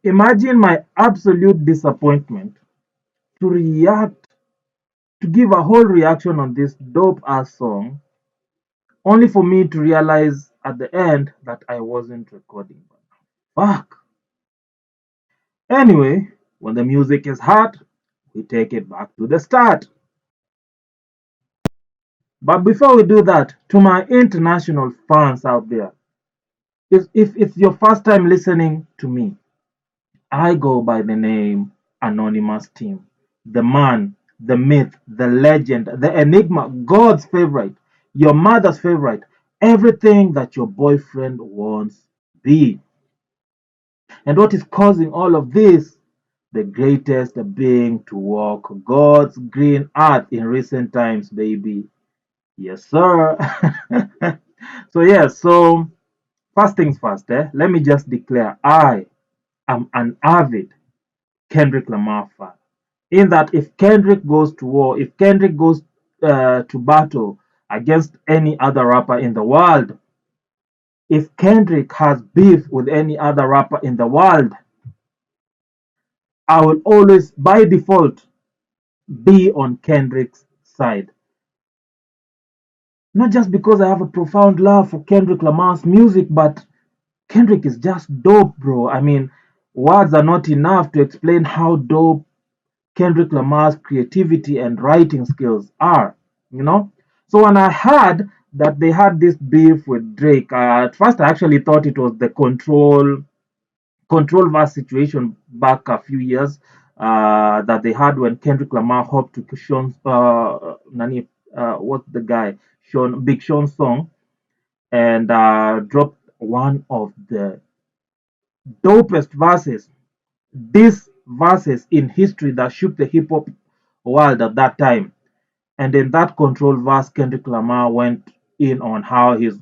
Imagine my absolute disappointment to react, to give a whole reaction on this dope ass song, only for me to realize at the end that I wasn't recording. Fuck. Anyway, when the music is hot, we take it back to the start. But before we do that, to my international fans out there, if it's your first time listening to me, I go by the name Anonymous Team. The man, the myth, the legend, the enigma, God's favorite, your mother's favorite, everything that your boyfriend wants be. And what is causing all of this? The greatest being to walk God's green earth in recent times, baby. Yes, sir. So first things first, let me just declare I am an avid Kendrick Lamar fan. In that, if Kendrick goes to war, if Kendrick goes to battle against any other rapper in the world, if Kendrick has beef with any other rapper in the world, I will always, by default, be on Kendrick's side. Not just because I have a profound love for Kendrick Lamar's music, but Kendrick is just dope, bro. I mean, words are not enough to explain how dope Kendrick Lamar's creativity and writing skills are, you know? So when I heard that they had this beef with Drake, at first I actually thought it was the control verse situation back a few years that they had when Kendrick Lamar hopped to Sean's what's the guy Big Sean's song and dropped one of the dopest verses, these verses in history that shook the hip hop world at that time. And in that control verse, Kendrick Lamar went in on how he's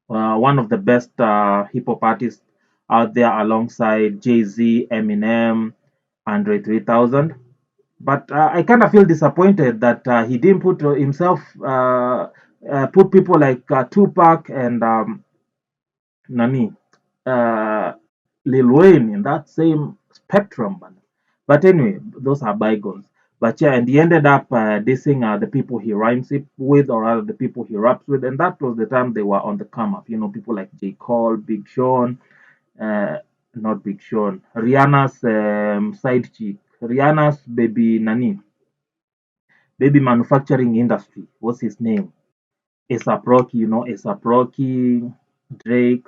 one of the best hip hop artists out there alongside Jay Z, Eminem, Andre 3000. But I kind of feel disappointed that he didn't put himself, put people like Tupac and Nani, uh, Lil Wayne in that same spectrum. But anyway, those are bygones. But yeah, and he ended up dissing the people he rhymes it with, or rather the people he raps with, and that was the time they were on the come up. You know, people like J. Cole, Big Sean, uh, not Big Sean, Rihanna's side chick, Rihanna's baby Nani, baby manufacturing industry. What's his name? A$AP Rocky, you know, A$AP Rocky, Drake.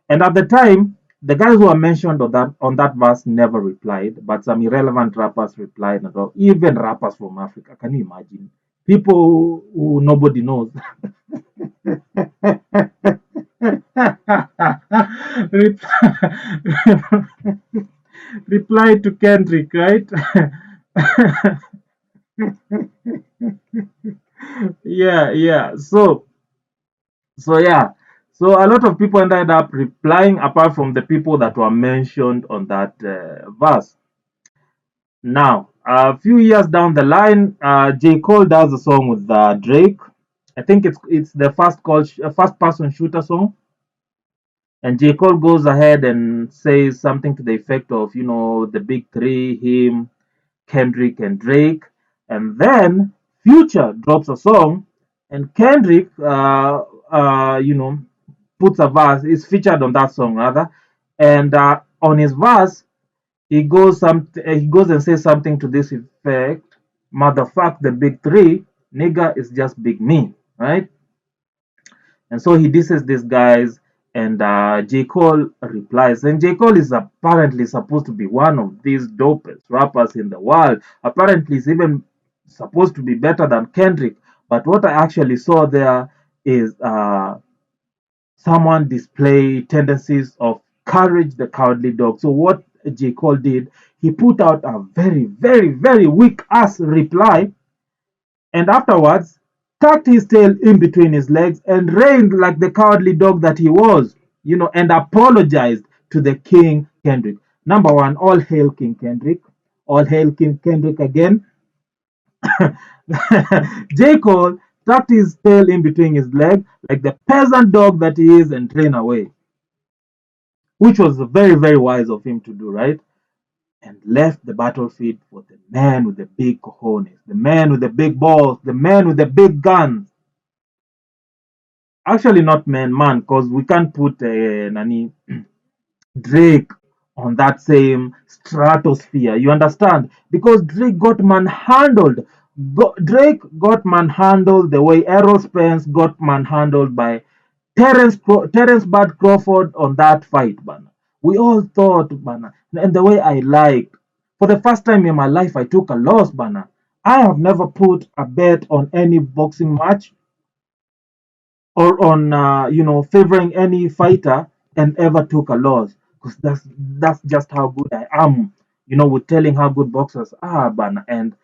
And at the time, the guys who are mentioned on that verse never replied, but some irrelevant rappers replied and all. Even rappers from Africa. Can you imagine? People who nobody knows. Reply to Kendrick, right? Yeah. So so a lot of people ended up replying apart from the people that were mentioned on that verse. Now, a few years down the line, J. Cole does a song with Drake. I think it's the first person shooter song, and J. Cole goes ahead and says something to the effect of, you know, the big three, him, Kendrick, and Drake. And then Future drops a song, and Kendrick, you know, puts a verse, is featured on that song rather, and on his verse, he goes and says something to this effect: "Motherfuck the big three, nigga is just big me," right? And so he disses these guys, and J. Cole replies. And J. Cole is apparently supposed to be one of these dopest rappers in the world. Apparently, he's even supposed to be better than Kendrick. But what I actually saw there is someone display tendencies of courage the cowardly dog. So what J. Cole did, he put out a very weak ass reply, and afterwards tucked his tail in between his legs and reigned like the cowardly dog that he was, you know, and apologized to the King Kendrick. Number one, all hail King Kendrick. All hail King Kendrick again. J. Cole tucked his tail in between his legs like the peasant dog that he is and ran away. which was very, very wise of him to do, right? And left the battlefield for the man with the big cojones, the man with the big balls, the man with the big guns. Actually, not man, because we can't put Nani Drake on that same stratosphere. You understand? Because Drake got manhandled. Drake got manhandled the way Errol Spence got manhandled by Terence Bud Crawford on that fight, man. We all thought, man, and the way I liked. For the first time in my life, I took a loss, man. I have never put a bet on any boxing match or on favoring any fighter and ever took a loss because that's just how good I am. With telling how good boxers are, man. And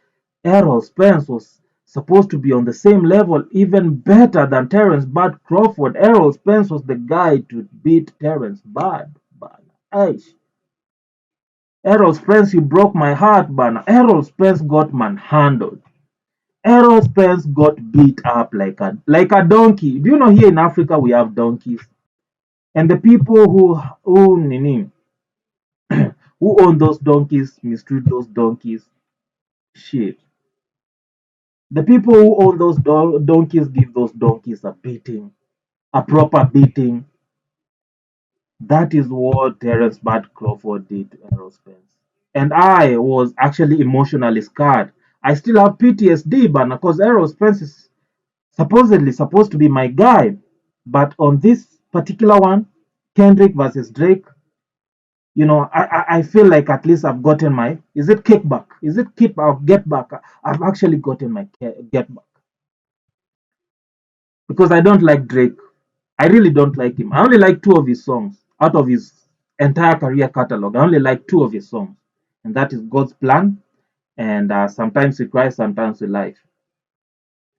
Errol Spence was supposed to be on the same level, even better than Terence Bud Crawford. Errol Spence was the guy to beat Terence Bud. Aish. Errol Spence, you broke my heart, man. Errol Spence got manhandled. Errol Spence got beat up like a donkey. Do you know here in Africa we have donkeys? And the people who own those donkeys mistreat those donkeys. Shit. The people who own those donkeys give those donkeys a beating, a proper beating. That is what Terence Bud Crawford did to Errol Spence. And I was actually emotionally scarred. I still have PTSD, but because Errol Spence is supposedly supposed to be my guy. But on this particular one, Kendrick versus Drake, I feel like at least I've gotten my, is it kickback? Is it keep or get back? I've actually gotten my get back because I don't like Drake. I really don't like him. I only like two of his songs out of his entire career catalog. I only like two of his songs, and that is God's Plan and Sometimes We Cry, Sometimes We Laugh.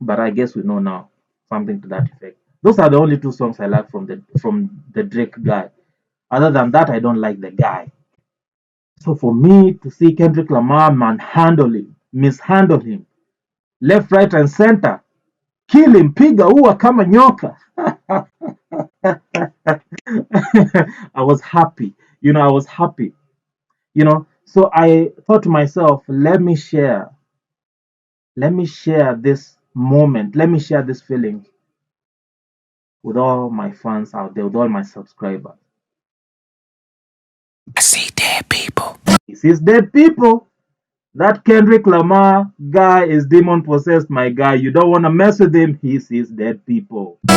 But I guess we know now something to that effect. Those are the only two songs I like from the Drake guy. Other than that, I don't like the guy. So for me to see Kendrick Lamar manhandle him, mishandle him, left, right, and center, kill him, piga ua kama nyoka. I was happy. I was happy. So I thought to myself, let me share this moment, let me share this feeling with all my fans out there, with all my subscribers. I see dead people. This is dead people. That Kendrick Lamar guy is demon possessed, my guy. You don't want to mess with him. He sees dead people. Put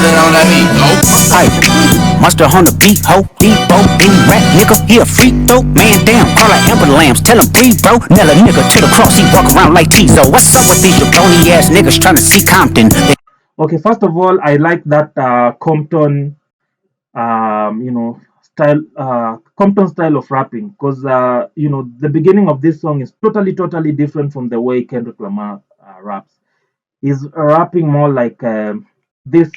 it on that beat, ho. Pipe. Monster on the beat, ho. Debo, big rat nigga. He a freak, though. Man down, call like Amber Lambs. Tell him breathe, bro. Nail a nigga to the cross. He walk around like Tizo. What's up with these jabroni ass niggas trying to see Compton? Okay, first of all, I like that Compton, Compton style of rapping because, the beginning of this song is totally, totally different from the way Kendrick Lamar raps. He's rapping more like this.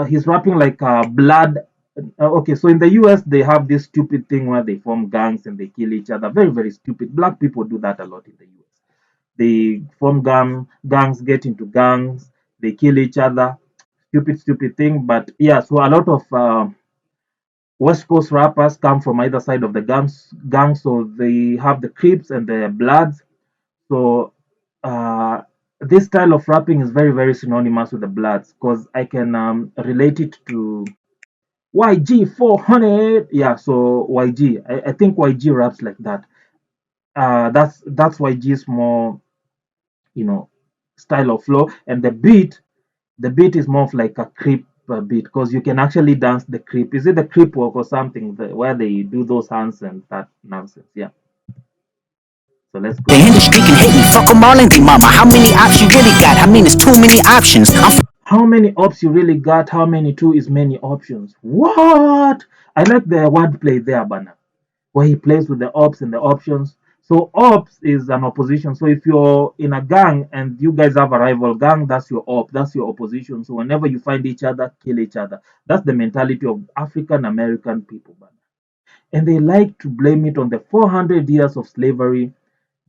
He's rapping like blood. Okay, so in the US they have this stupid thing where they form gangs and they kill each other. Very, very stupid. Black people do that a lot in the US. They form gangs, get into gangs, they kill each other. Stupid, stupid thing. But yeah, so a lot of West Coast rappers come from either side of the gang, so they have the Crips and the Bloods. So uh, this style of rapping is very, very synonymous with the Bloods because I can relate it to YG 400. Yeah, so YG. I think YG raps like that. That's YG's more, you know, style of flow, and the beat is more of like a creep beat because you can actually dance the creep. Is it the creep walk or something where they do those hands and that nonsense? Yeah. So let's The go. industry can hate me. Fuck them all and they mama. How many options you really got? I mean, it's too many options. How many ops you really got? How many two is many options? What? I like the wordplay there, Bana, where he plays with the ops and the options. So ops is an opposition. So if you're in a gang and you guys have a rival gang, that's your op, that's your opposition. So whenever you find each other, kill each other. That's the mentality of African American people, Bana. And they like to blame it on the 400 years of slavery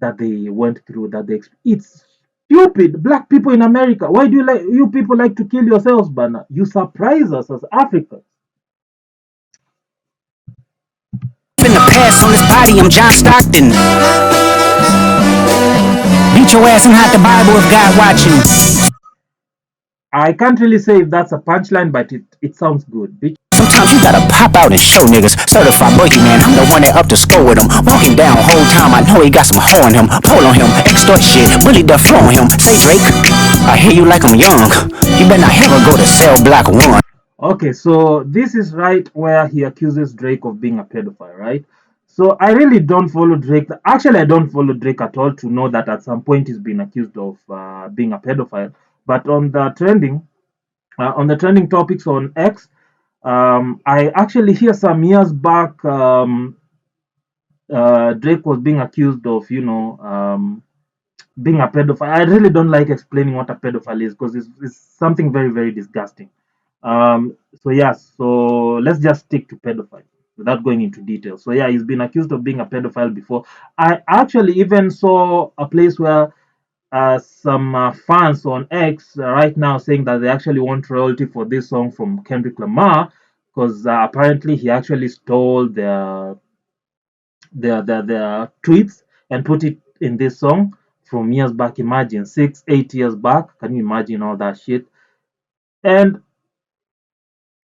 that they went through. It's Stupid black people in America. Why do you people like to kill yourselves, Bana? You surprise us as Africans. In the past on this body, I'm John Stockton. Beat your ass and hide the Bible if God watching. I can't really say if that's a punchline, but it sounds good. Sometimes you gotta pop out and show niggas. Certified boogeyman, I'm the one that up to score with him. Walking down whole time, I know he got some hoe on him. Pull on him, extort shit, really the flow on him. Say Drake, I hear you like I'm young. You better not ever go to cell block 1. Okay, so this is right where he accuses Drake of being a pedophile, right? So I really don't follow Drake. Actually, I don't follow Drake at all to know that at some point he's been accused of being a pedophile. But on the trending topics on X, I actually hear some years back Drake was being accused of, being a pedophile. I really don't like explaining what a pedophile is because it's something very, very disgusting. So yeah, so let's just stick to pedophile without going into details. So yeah, he's been accused of being a pedophile before. I actually even saw a place where some fans on X right now saying that they actually want royalty for this song from Kendrick Lamar because apparently he actually stole their tweets and put it in this song from years back. Imagine 6, 8 years back. Can you imagine all that shit? And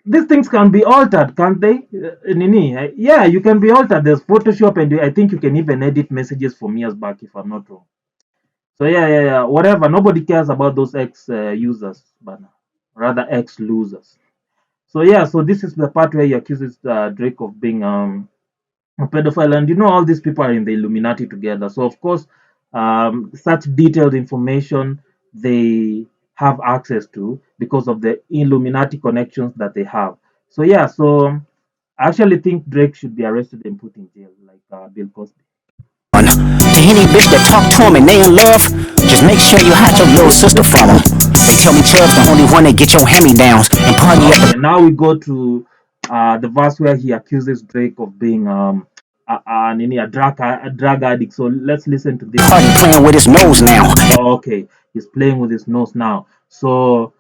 these things can be altered, can't they? Nini, yeah, you can be altered. There's Photoshop, and I think you can even edit messages from years back, if I'm not wrong. So yeah. Whatever. Nobody cares about those ex users, but rather ex losers. So yeah, so this is the part where he accuses Drake of being a pedophile, and all these people are in the Illuminati together. So of course, such detailed information they have access to because of the Illuminati connections that they have. So yeah, so I actually think Drake should be arrested and put in jail, like Bill Cosby. To any bitch that talk to him and they in love, just make sure you hide your little sister from him. They tell me Chubb's the only one that get your hand-me-downs and party at the Okay, now we go to the verse where he accuses Drake of being a drug addict. So let's listen to this. party playing with his nose now. Okay, he's playing with his nose now. So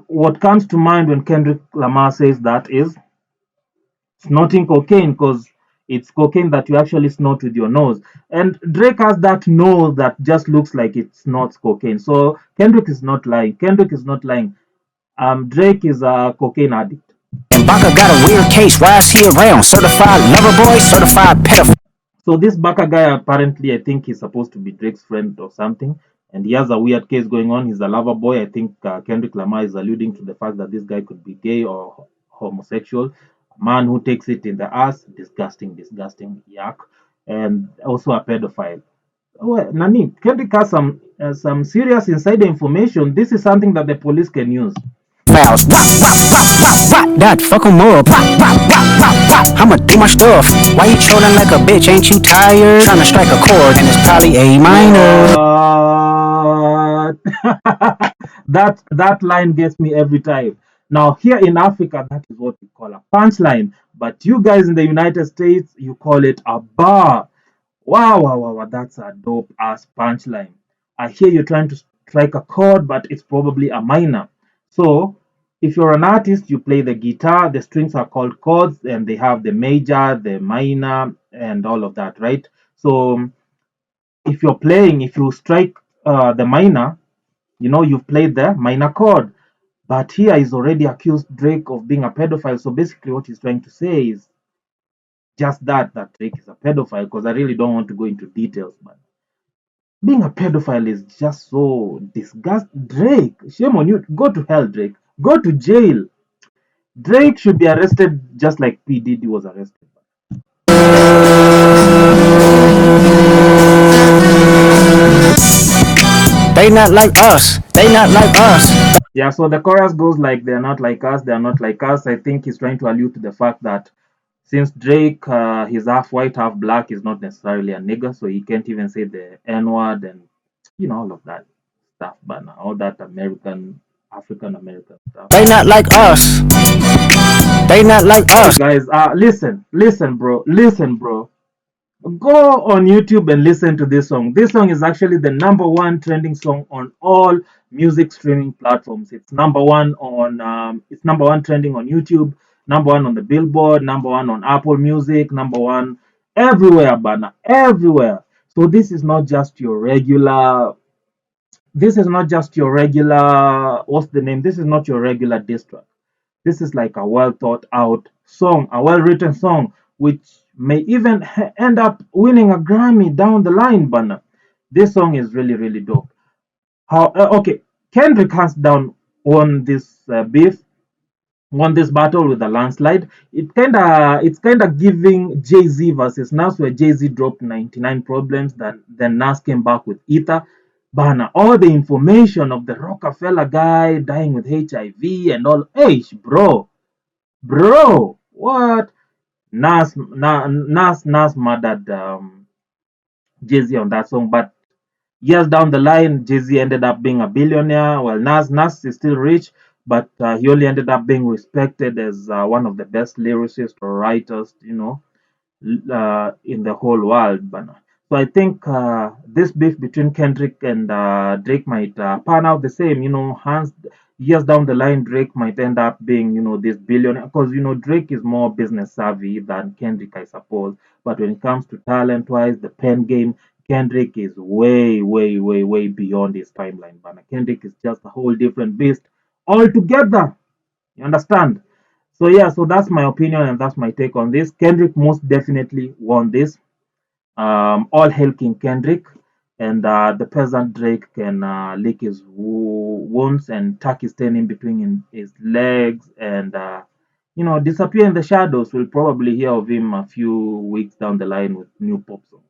what comes to mind when Kendrick Lamar says that is snorting cocaine, because it's cocaine that you actually snort with your nose. And Drake has that nose that just looks like it snorts cocaine. So Kendrick is not lying. Kendrick is not lying. Drake is a cocaine addict. And Baka got a weird case. Why is he around? Certified lover boy, certified pedophile. So this Baka guy apparently, I think he's supposed to be Drake's friend or something, and he has a weird case going on. He's a lover boy. I think Kendrick Lamar is alluding to the fact that this guy could be gay or homosexual. A man who takes it in the ass, disgusting, disgusting, yuck, and also a pedophile. Well, Nani, Kendrick has some serious insider information. This is something that the police can use. Fouls. Wop, wop, wop, wop, wop. That fuck 'em up. Wop, wop, wop, wop, wop. I'ma do my stuff. Why you trolling like a bitch? Ain't you tired? Trying to strike a chord and it's probably A minor. That line gets me every time. Now here in Africa, that is what we call a punchline, but you guys in the United States, you call it a bar. Wow, that's a dope ass punchline. I hear you're trying to strike a chord, but it's probably a minor. So if you're an artist, you play the guitar, the strings are called chords, and they have the major, the minor, and all of that, right? So if you strike the minor, you've played the minor chord. But here he's already accused Drake of being a pedophile. So basically, what he's trying to say is just that Drake is a pedophile. Because I really don't want to go into details, but being a pedophile is just so disgusting. Drake, shame on you. Go to hell, Drake. Go to jail. Drake should be arrested just like P Diddy was arrested. They not like us. They not like us. Yeah, so the chorus goes like, they're not like us, they're not like us. I think he's trying to allude to the fact that since Drake, he's half white, half black, he's not necessarily a nigger, so he can't even say the N word and all of that stuff, but all that African American stuff. They not like us. They not like Hey us. guys, listen, bro. Go on YouTube and listen to this song. This song is actually the number one trending song on all music streaming platforms. It's number one trending on YouTube, number one on the Billboard, number one on Apple Music, number one everywhere, banner everywhere. So this is not just your regular what's the name? This is not your regular diss track. This is like a well thought out song, a well written song, which may even end up winning a Grammy down the line, Banner. This song is really, really dope. Okay, Kendrick hands down won this battle with a landslide. It's kinda giving Jay Z versus Nas, where Jay Z dropped 99 problems, then Nas came back with Ether. Bana, all the information of the Rockefeller guy dying with HIV and all. Hey, bro, what? Nas murdered Jay Z on that song, but years down the line, Jay Z ended up being a billionaire. Well, Nas is still rich, but he only ended up being respected as one of the best lyricists or writers, in the whole world. So I think this beef between Kendrick and Drake might pan out the same. Years down the line, Drake might end up being, this billionaire because Drake is more business savvy than Kendrick, I suppose. But when it comes to talent-wise, the pen game, Kendrick is way, way, way, way beyond his timeline. But Kendrick is just a whole different beast altogether. You understand? So yeah, so that's my opinion and that's my take on this. Kendrick most definitely won this. All hail King Kendrick, and the peasant Drake can lick his wounds and tuck his tail in between his legs and disappear in the shadows. We'll probably hear of him a few weeks down the line with new pop songs.